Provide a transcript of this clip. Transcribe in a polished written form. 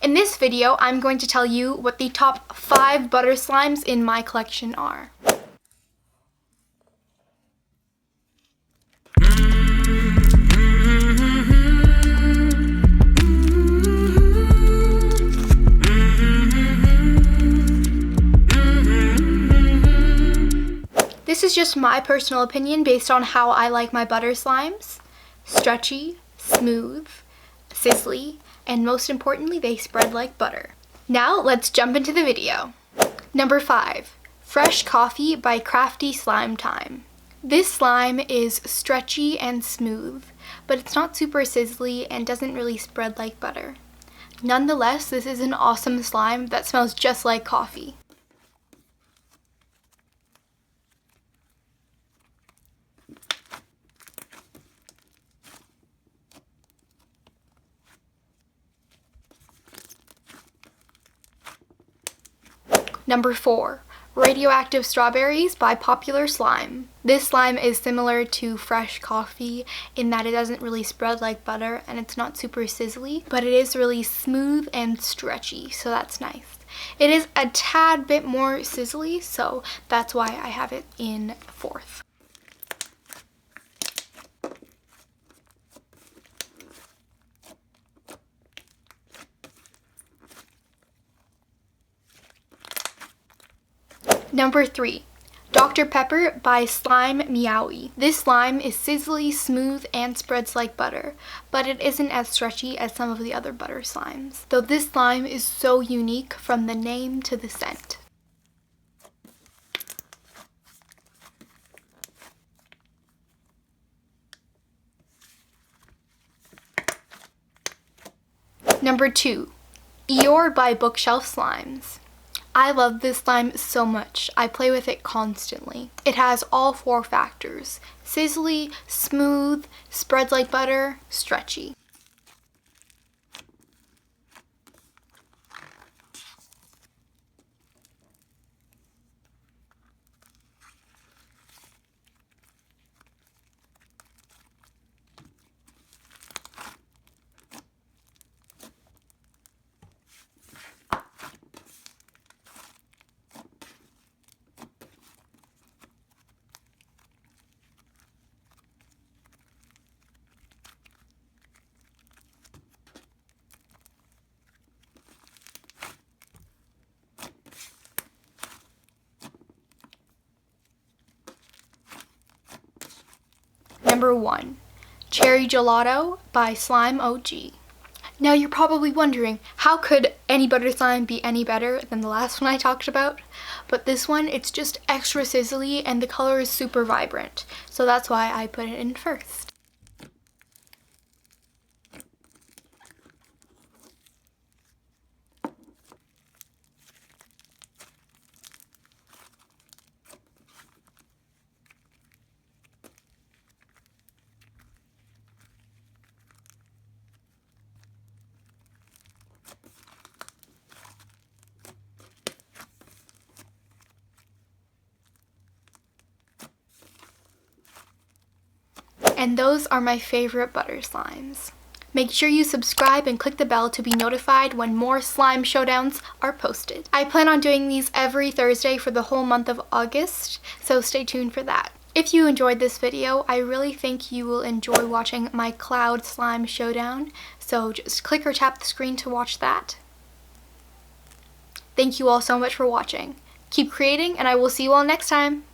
In this video, I'm going to tell you what the top 5 butter slimes in my collection are. This is just my personal opinion based on how I like my butter slimes. Stretchy, smooth, sizzly, and most importantly, they spread like butter. Now let's jump into the video. Number 5, Fresh Coffee by Crafty Slime Time. This slime is stretchy and smooth, but it's not super sizzly and doesn't really spread like butter. Nonetheless, this is an awesome slime that smells just like coffee. Number 4, Radioactive Strawberries by Popular Slime. This slime is similar to Fresh Coffee in that it doesn't really spread like butter and it's not super sizzly, but it is really smooth and stretchy, so that's nice. It is a tad bit more sizzly, so that's why I have it in 4th. Number 3, Dr. Pepper by Slime Meowie. This slime is sizzly, smooth, and spreads like butter, but it isn't as stretchy as some of the other butter slimes, though this slime is so unique from the name to the scent. Number 2, Youre by Bookshelf Slimes. I love this slime so much. I play with it constantly. It has all 4 factors: sizzly, smooth, spreads like butter, stretchy. Number 1, Cherry Gelato by Slime OG. Now you're probably wondering, how could any butter slime be any better than the last one I talked about? But this one, it's just extra sizzly and the color is super vibrant, so that's why I put it in first. And those are my favorite butter slimes. Make sure you subscribe and click the bell to be notified when more slime showdowns are posted. I plan on doing these every Thursday for the whole month of August, so stay tuned for that. If you enjoyed this video, I really think you will enjoy watching my cloud slime showdown, so just click or tap the screen to watch that. Thank you all so much for watching. Keep creating, and I will see you all next time.